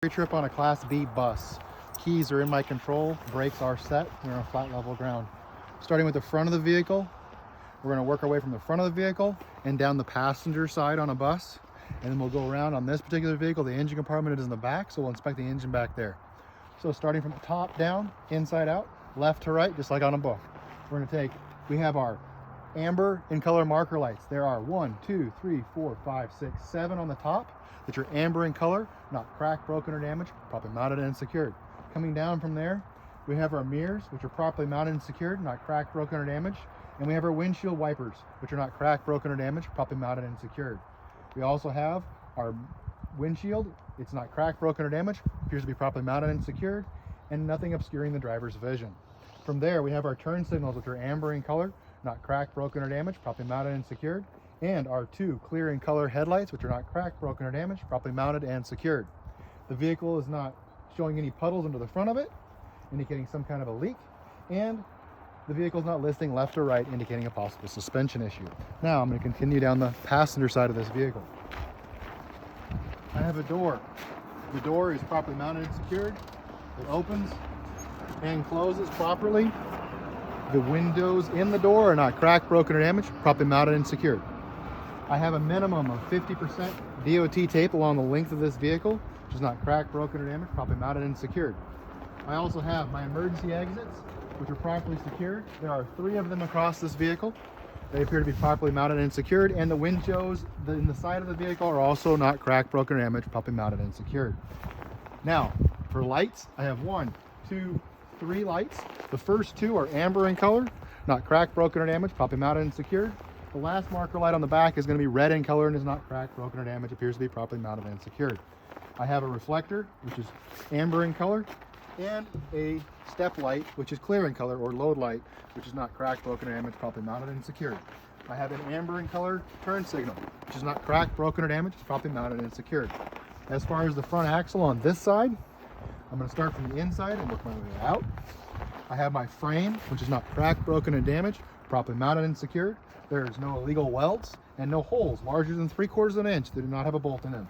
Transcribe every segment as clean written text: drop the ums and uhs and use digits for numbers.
PreTrip on a Class B bus. Keys are in my control, brakes are set, we're on flat level ground. Starting with the front of the vehicle, we're going to work our way from the front of the vehicle and down the passenger side on a bus. And then we'll go around on this particular vehicle. The engine compartment is in the back, so we'll inspect the engine back there. So starting from the top down, inside out, left to right, just like on a book. We have our amber in color marker lights. There are 1, 2, 3, 4, 5, 6, 7 on the top that are amber in color, not cracked, broken, or damaged, properly mounted and secured. Coming down from there, we have our mirrors, which are properly mounted and secured, not cracked, broken, or damaged. And we have our windshield wipers, which are not cracked, broken, or damaged, properly mounted and secured. We also have our windshield. It's not cracked, broken, or damaged, appears to be properly mounted and secured, and nothing obscuring the driver's vision. From there, we have our turn signals, which are amber in color, not cracked, broken, or damaged, properly mounted and secured, and our 2 clear in color headlights, which are not cracked, broken, or damaged, properly mounted and secured. The vehicle is not showing any puddles into the front of it, indicating some kind of a leak, and the vehicle is not listing left or right, indicating a possible suspension issue. Now I'm going to continue down the passenger side of this vehicle. I have a door. The door is properly mounted and secured. It opens and closes properly. The windows in the door are not cracked, broken, or damaged, properly mounted and secured. I have a minimum of 50% DOT tape along the length of this vehicle, which is not cracked, broken, or damaged, properly mounted and secured. I also have my emergency exits, which are properly secured. There are 3 of them across this vehicle. They appear to be properly mounted and secured, and the windows in the side of the vehicle are also not cracked, broken, or damaged, properly mounted and secured. Now, for lights, I have 1, 2, 3 lights. The first 2 are amber in color, not cracked, broken, or damaged, properly mounted and secured. The last marker light on the back is going to be red in color and is not cracked, broken, or damaged, appears to be properly mounted and secured. I have a reflector, which is amber in color, and a step light, which is clear in color, or load light, which is not cracked, broken, or damaged, properly mounted and secured. I have an amber in color turn signal, which is not cracked, broken, or damaged, it's properly mounted and secured. As far as the front axle on this side, I'm going to start from the inside and work my way out. I have my frame, which is not cracked, broken, and damaged, properly mounted and secured. There is no illegal welds and no holes larger than 3/4 of an inch that do not have a bolt in them.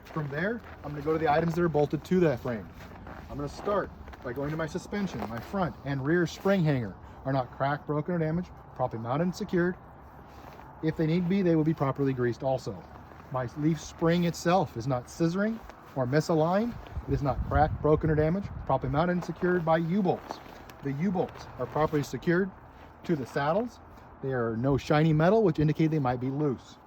From there, I'm going to go to the items that are bolted to that frame. I'm going to start by going to my suspension. My front and rear spring hanger are not cracked, broken, or damaged, properly mounted and secured. If they need to be, they will be properly greased also. My leaf spring itself is not scissoring or misaligned. It is not cracked, broken, or damaged, properly mounted and secured by U-bolts. The U-bolts are properly secured to the saddles. There are no shiny metal, which indicate they might be loose.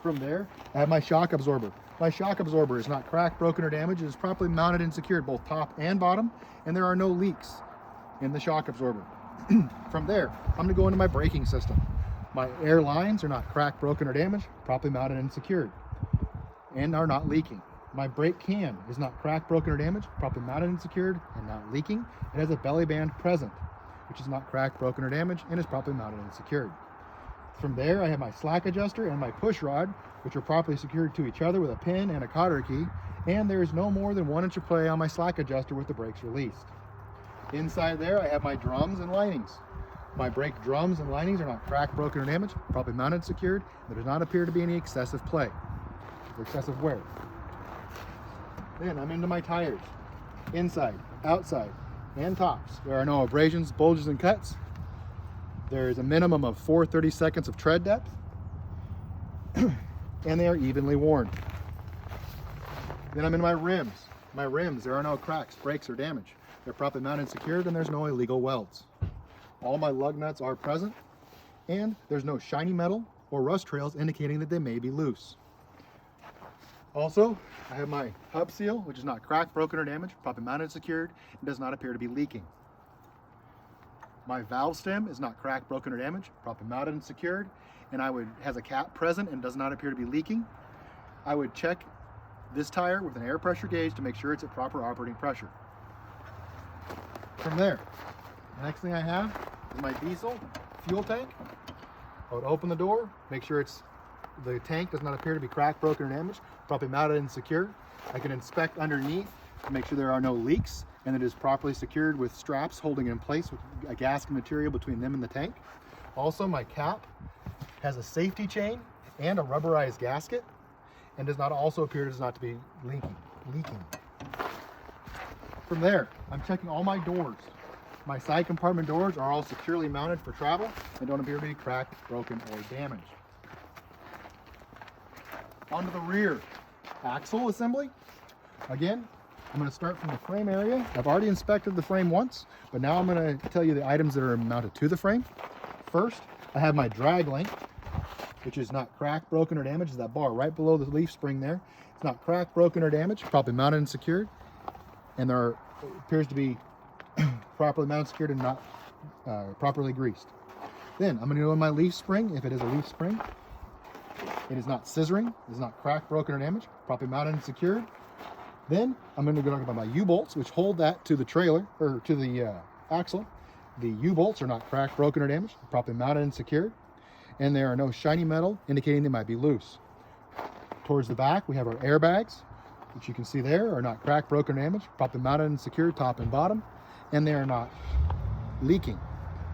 From there, I have my shock absorber. My shock absorber is not cracked, broken, or damaged. It is properly mounted and secured, both top and bottom, and there are no leaks in the shock absorber. From there, I'm going to go into my braking system. My air lines are not cracked, broken, or damaged, properly mounted and secured, and are not leaking. My brake can is not cracked, broken, or damaged, properly mounted and secured, and not leaking. It has a belly band present, which is not cracked, broken, or damaged, and is properly mounted and secured. From there, I have my slack adjuster and my push rod, which are properly secured to each other with a pin and a cotter key, and there is no more than 1 inch of play on my slack adjuster with the brakes released. Inside there, I have my drums and linings. My brake drums and linings are not cracked, broken, or damaged, properly mounted and secured. There does not appear to be any excessive play or excessive wear. Then I'm into my tires, inside, outside, and tops. There are no abrasions, bulges, and cuts. There is a minimum of 4/32 of tread depth, and they are evenly worn. Then I'm in my rims. My rims, there are no cracks, breaks, or damage. They're properly mounted and secured, and there's no illegal welds. All my lug nuts are present, and there's no shiny metal or rust trails indicating that they may be loose. Also, I have my hub seal, which is not cracked, broken, or damaged, properly mounted and secured, and does not appear to be leaking. My valve stem is not cracked, broken, or damaged, properly mounted and secured, and has a cap present and does not appear to be leaking. I would check this tire with an air pressure gauge to make sure it's at proper operating pressure. From there, the next thing I have is my diesel fuel tank. I would open the door, make sure the tank does not appear to be cracked, broken, or damaged, properly mounted and secured. I can inspect underneath to make sure there are no leaks and it is properly secured with straps holding it in place with a gasket material between them and the tank. Also, my cap has a safety chain and a rubberized gasket and does not also appear to be leaking. From there, I'm checking all my doors. My side compartment doors are all securely mounted for travel and don't appear to be cracked, broken, or damaged. Onto the rear axle assembly. Again, I'm going to start from the frame area. I've already inspected the frame once, but now I'm going to tell you the items that are mounted to the frame. First, I have my drag link, which is not cracked, broken, or damaged. It's that bar right below the leaf spring there. It's not cracked, broken, or damaged, properly mounted and secured. And there appears to be properly mounted, secured, and not properly greased. Then I'm going to go in my leaf spring. If it is a leaf spring, it is not scissoring, it is not cracked, broken, or damaged, properly mounted and secured. Then I'm going to go talk about my U-bolts, which hold that to the trailer, or to the axle. The U-bolts are not cracked, broken, or damaged, properly mounted and secured. And there are no shiny metal indicating they might be loose. Towards the back, we have our airbags, which you can see there are not cracked, broken, or damaged, properly mounted and secured top and bottom. And they are not leaking.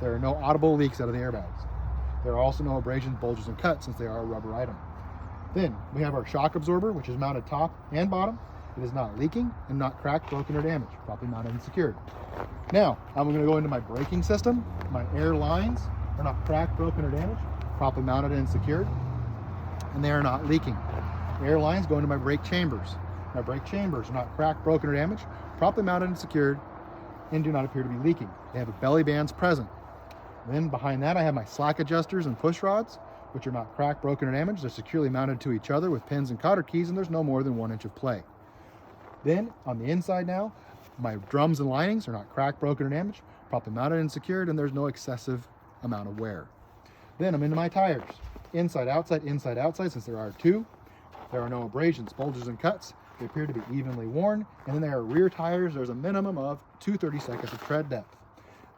There are no audible leaks out of the airbags. There are also no abrasions, bulges, and cuts since they are a rubber item. Then we have our shock absorber, which is mounted top and bottom. It is not leaking and not cracked, broken, or damaged, properly mounted and secured. Now, I'm going to go into my braking system. My air lines are not cracked, broken, or damaged, properly mounted and secured, and they are not leaking. The air lines go into my brake chambers. My brake chambers are not cracked, broken, or damaged, properly mounted and secured, and do not appear to be leaking. They have belly bands present. Then behind that, I have my slack adjusters and push rods, which are not cracked, broken, or damaged. They're securely mounted to each other with pins and cotter keys, and there's no more than 1 inch of play. Then on the inside now, my drums and linings are not cracked, broken, or damaged, properly mounted and secured, and there's no excessive amount of wear. Then I'm into my tires. Inside, outside, since there are 2. There are no abrasions, bulges, and cuts. They appear to be evenly worn. And then there are rear tires. There's a minimum of 2/32 of tread depth.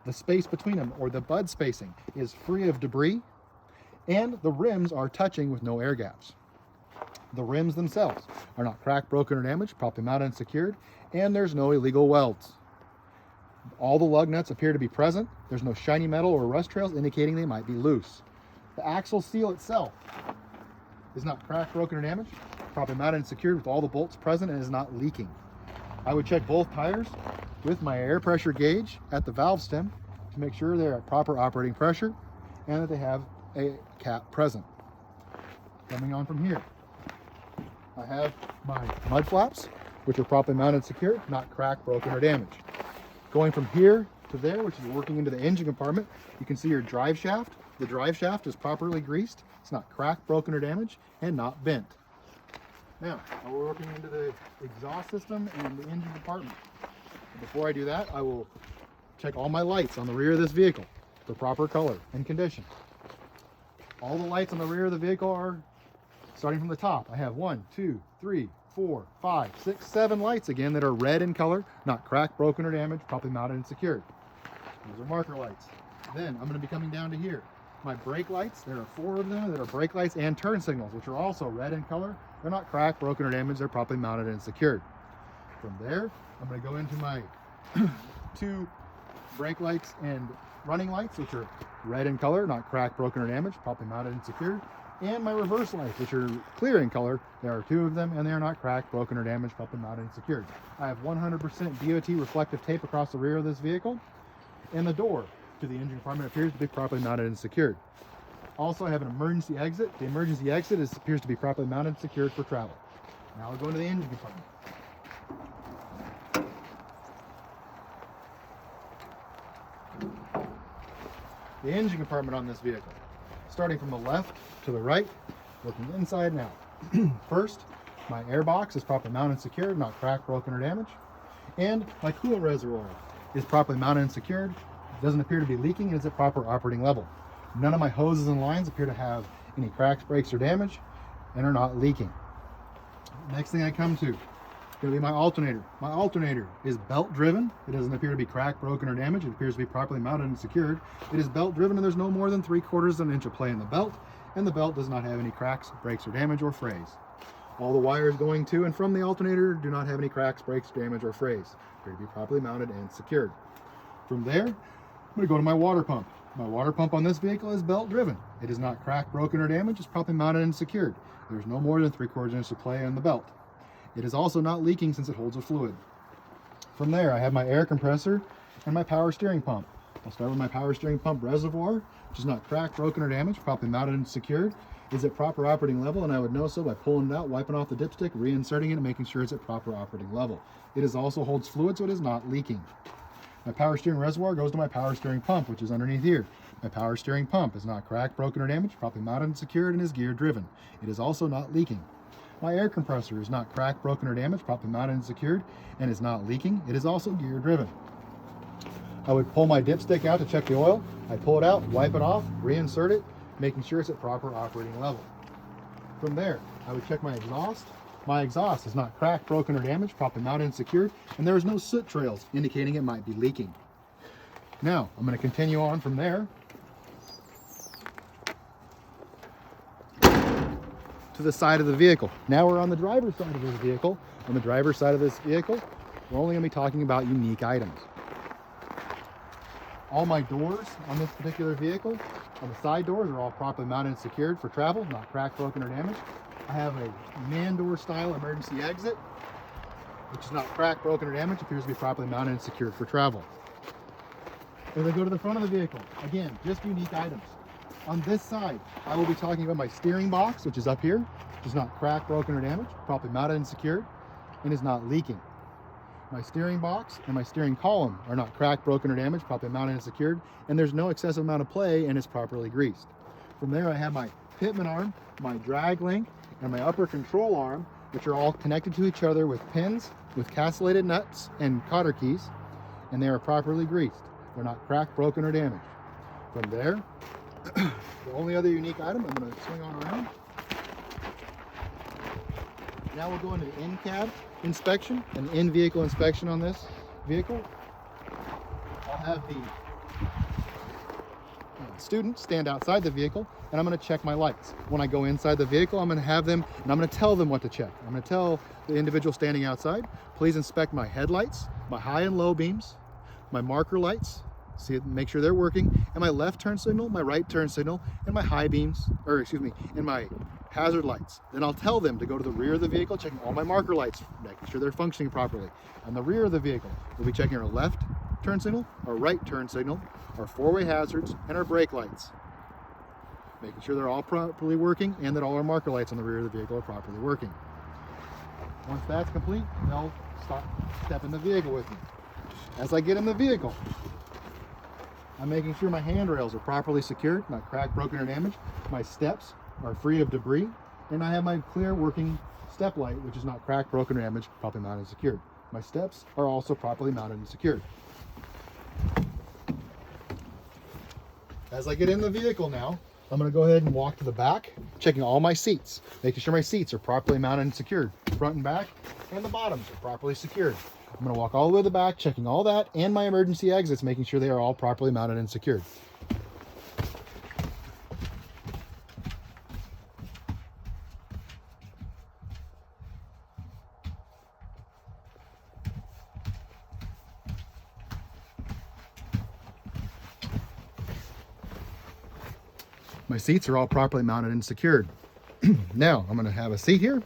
The space between them, or the bud spacing, is free of debris, and the rims are touching with no air gaps. The rims themselves are not cracked, broken, or damaged, properly mounted and secured, and there's no illegal welds. All the lug nuts appear to be present. There's no shiny metal or rust trails indicating they might be loose. The axle seal itself is not cracked, broken, or damaged, properly mounted and secured with all the bolts present, and is not leaking. I would check both tires with my air pressure gauge at the valve stem to make sure they're at proper operating pressure and that they have a cap present. Coming on from here, I have my mud flaps, which are properly mounted and secured, not cracked, broken, or damaged. Going from here to there, which is working into the engine compartment, you can see your drive shaft. The drive shaft is properly greased. It's not cracked, broken, or damaged, and not bent. Now, we're working into the exhaust system and the engine compartment. Before I do that, I will check all my lights on the rear of this vehicle for proper color and condition. All the lights on the rear of the vehicle are starting from the top. I have 1, 2, 3, 4, 5, 6, 7 lights again that are red in color, not cracked, broken, or damaged, properly mounted and secured. Those are marker lights. Then I'm going to be coming down to here. My brake lights, there are 4 of them that are brake lights and turn signals, which are also red in color. They're not cracked, broken, or damaged. They're properly mounted and secured. From there, I'm going to go into my 2 brake lights and running lights, which are red in color, not cracked, broken, or damaged, properly mounted and secured. And my reverse lights, which are clear in color. There are 2 of them, and they are not cracked, broken, or damaged, properly mounted and secured. I have 100% DOT reflective tape across the rear of this vehicle, and the door to the engine compartment appears to be properly mounted and secured. Also, I have an emergency exit. The emergency exit appears to be properly mounted and secured for travel. Now we'll go into the engine compartment. The engine compartment on this vehicle, starting from the left to the right, looking inside and out. First, my air box is properly mounted and secured, not cracked, broken, or damaged. And my coolant reservoir is properly mounted and secured. It doesn't appear to be leaking, and is at proper operating level. None of my hoses and lines appear to have any cracks, breaks, or damage, and are not leaking. Next thing I come to is going to be my alternator. My alternator is belt driven. It doesn't appear to be cracked, broken, or damaged. It appears to be properly mounted and secured. It is belt driven, and there's no more than 3/4 inch of play in the belt, and the belt does not have any cracks, breaks, or damage, or frays. All the wires going to and from the alternator do not have any cracks, breaks, damage, or frays. Appear to be properly mounted and secured. From there, I'm going to go to my water pump. My water pump on this vehicle is belt driven. It is not cracked, broken, or damaged. It's properly mounted and secured. There's no more than 3/4 inch of play in the belt. It is also not leaking since it holds a fluid. From there, I have my air compressor and my power steering pump. I'll start with my power steering pump reservoir, which is not cracked, broken, or damaged, properly mounted and secured. Is at proper operating level, and I would know so by pulling it out, wiping off the dipstick, reinserting it, and making sure it's at proper operating level. It is also holds fluid, so it is not leaking. My power steering reservoir goes to my power steering pump, which is underneath here. My power steering pump is not cracked, broken, or damaged, properly mounted and secured, and is gear driven. It is also not leaking. My air compressor is not cracked, broken, or damaged, properly mounted and secured, and is not leaking. It is also gear driven. I would pull my dipstick out to check the oil. I pull it out, wipe it off, reinsert it, making sure it's at proper operating level. From there, I would check my exhaust. My exhaust is not cracked, broken, or damaged, properly mounted and secured, and there is no soot trails indicating it might be leaking. Now, I'm going to continue on from there to the side of the vehicle. Now we're on the driver's side of this vehicle. On the driver's side of this vehicle, we're only going to be talking about unique items. All my doors on this particular vehicle, on the side doors, are all properly mounted and secured for travel, not cracked, broken, or damaged. I have a man door style emergency exit, which is not cracked, broken, or damaged, appears to be properly mounted and secured for travel. As I go to the front of the vehicle, again, just unique items. On this side, I will be talking about my steering box, which is up here, which is not cracked, broken, or damaged, properly mounted and secured, and is not leaking. My steering box and my steering column are not cracked, broken, or damaged, properly mounted and secured, and there's no excessive amount of play, and is properly greased. From there, I have my pitman arm, my drag link, and my upper control arm, which are all connected to each other with pins, with castellated nuts and cotter keys, and they are properly greased. They're not cracked, broken, or damaged. From there, the only other unique item, I'm going to swing on around. Now we'll go into the in-cab inspection and in-vehicle inspection on this vehicle. I'll have the student stand outside the vehicle, and I'm going to check my lights. When I go inside the vehicle, I'm going to have them, and I'm going to tell them what to check. I'm going to tell the individual standing outside, please inspect my headlights, my high and low beams, my marker lights, make sure they're working, and my left turn signal, my right turn signal, and my high beams, and my hazard lights. Then I'll tell them to go to the rear of the vehicle, checking all my marker lights, making sure they're functioning properly. On the rear of the vehicle, we'll be checking our left turn signal, our right turn signal, our four-way hazards, and our brake lights. Making sure they're all properly working and that all our marker lights on the rear of the vehicle are properly working. Once that's complete, they'll step in the vehicle with me. As I get in the vehicle, I'm making sure my handrails are properly secured, not cracked, broken, or damaged. My steps are free of debris, and I have my clear working step light, which is not cracked, broken, or damaged, properly mounted and secured. My steps are also properly mounted and secured. As I get in the vehicle now, I'm going to go ahead and walk to the back, checking all my seats, making sure my seats are properly mounted and secured. Front and back, and the bottoms are properly secured. I'm going to walk all the way to the back, checking all that, and my emergency exits, making sure they are all properly mounted and secured. My seats are all properly mounted and secured. Now, I'm going to have a seat here.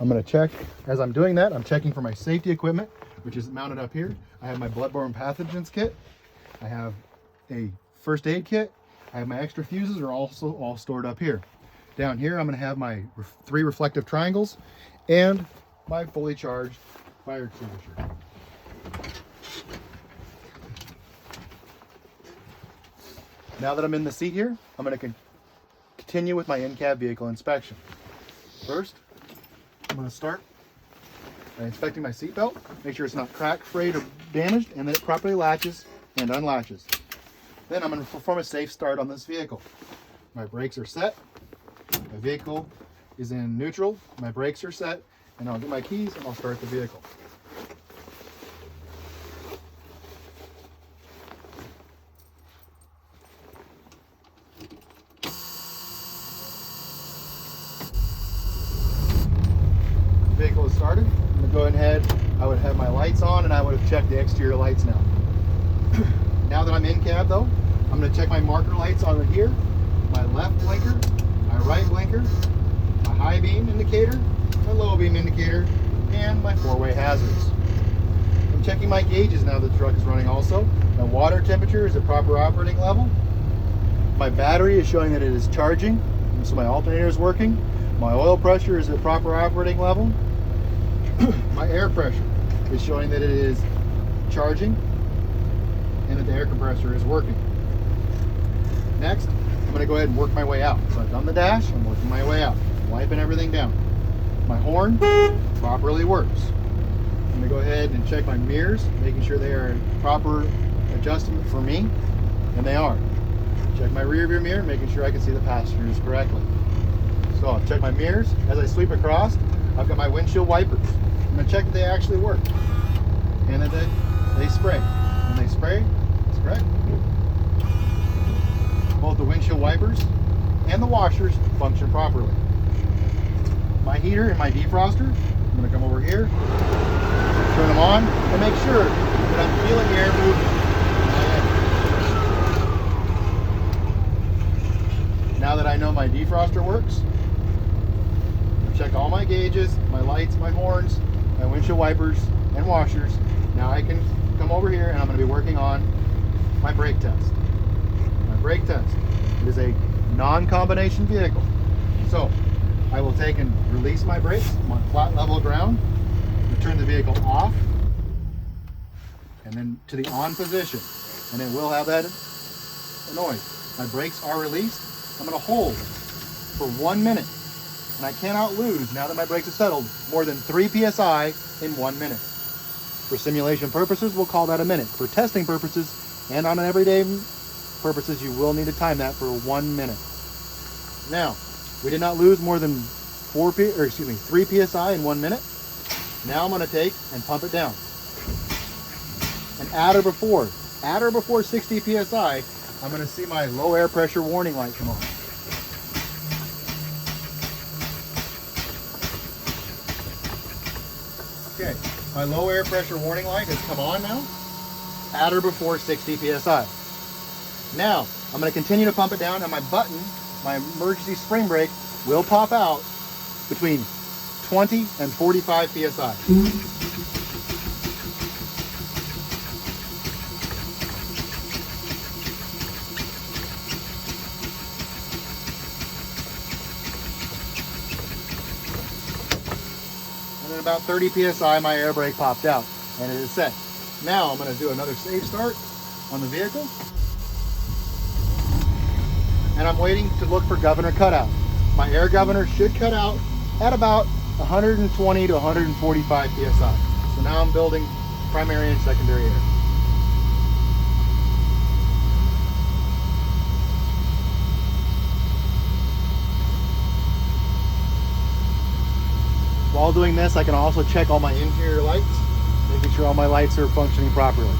I'm going to check, as I'm doing that, I'm checking for my safety equipment, which is mounted up here. I have my bloodborne pathogens kit. I have a first aid kit. I have my extra fuses are also all stored up here. Down here, I'm going to have my 3 reflective triangles and my fully charged fire extinguisher. Now that I'm in the seat here, I'm going to continue with my in-cab vehicle inspection. First, I'm going to start by inspecting my seatbelt, make sure it's not cracked, frayed, or damaged, and that it properly latches and unlatches. Then I'm going to perform a safe start on this vehicle. My brakes are set, my vehicle is in neutral, my brakes are set, and I'll get my keys and I'll start the vehicle. Vehicle is started. I'm going to go ahead, I would have my lights on and I would have checked the exterior lights now. Now that I'm in cab though, I'm going to check my marker lights on here, my left blinker, my right blinker, my high beam indicator, my low beam indicator, and my 4-way hazards. From checking my gauges now the truck is running also. My water temperature is at proper operating level. My battery is showing that it is charging, so my alternator is working. My oil pressure is at proper operating level. My air pressure is showing that it is charging and that the air compressor is working. Next, I'm going to go ahead and work my way out. So I've done the dash, I'm working my way out, wiping everything down. My horn properly works. I'm going to go ahead and check my mirrors, making sure they are in proper adjustment for me, and they are. Check my rear view mirror, making sure I can see the passengers correctly. So I'll check my mirrors. As I sweep across, I've got my windshield wipers. I'm going to check that they actually work and that they spray. When they spray, it's correct. Both the windshield wipers and the washers function properly. My heater and my defroster, I'm going to come over here, turn them on, and make sure that I'm feeling the air movement. Now that I know my defroster works, I've checked all my gauges, my lights, my horns, my windshield wipers, and washers. Now I can come over here and I'm going to be working on my brake test. My brake test. It is a non-combination vehicle. So I will take and release my brakes. I'm on flat level ground. Turn the vehicle off and then to the on position, and it will have that noise. My brakes are released. I'm going to hold for 1 minute, and I cannot lose, now that my brakes are settled, more than 3 psi in 1 minute. For simulation purposes, we'll call that a minute. For testing purposes and on an everyday purposes, you will need to time that for 1 minute. Now, we did not lose more than 3 psi in 1 minute. Now I'm going to take and pump it down. And at or before 60 psi, I'm going to see my low air pressure warning light come on. Okay, my low air pressure warning light has come on now, at or before 60 psi. Now, I'm going to continue to pump it down, and my button, my emergency spring brake, will pop out between 20 and 45 psi. And then about 30 psi, my air brake popped out, and it is set. Now I'm going to do another safe start on the vehicle, and I'm waiting to look for governor cutout. My air governor should cut out at about 120 to 145 psi. So now I'm building primary and secondary air. While doing this, I can also check all my interior lights, making sure all my lights are functioning properly.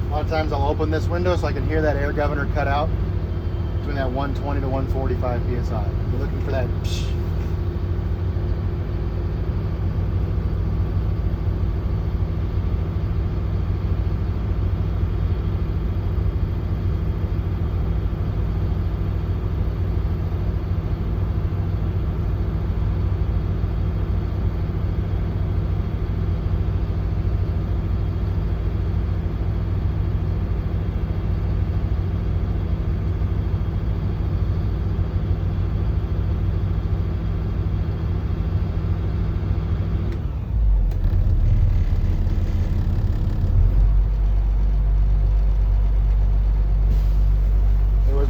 A lot of times I'll open this window so I can hear that air governor cut out between that 120 to 145 psi. You're looking for that psh.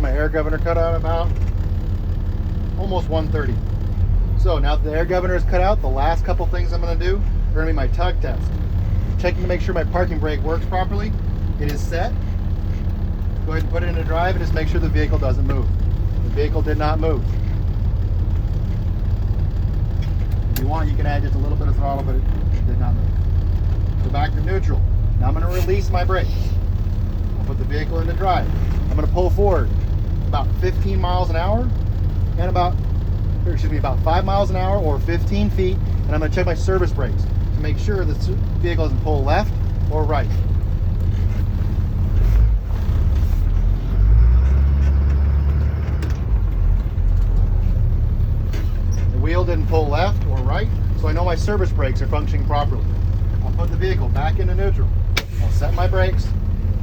my air governor cut out about almost 130. So now that the air governor is cut out, the last couple things I'm going to do are going to be my tug test. Checking to make sure my parking brake works properly. It is set. Go ahead and put it into drive and just make sure the vehicle doesn't move. The vehicle did not move. If you want, you can add just a little bit of throttle, but it did not move. Go back to neutral. Now I'm going to release my brakes. I'll put the vehicle into drive. I'm going to pull forward about 15 miles an hour and about 5 miles an hour or 15 feet, and I'm going to check my service brakes to make sure the vehicle doesn't pull left or right. The wheel didn't pull left or right, so I know my service brakes are functioning properly. I'll put the vehicle back into neutral. I'll set my brakes,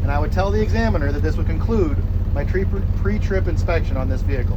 and I would tell the examiner that this would conclude my pre-trip inspection on this vehicle.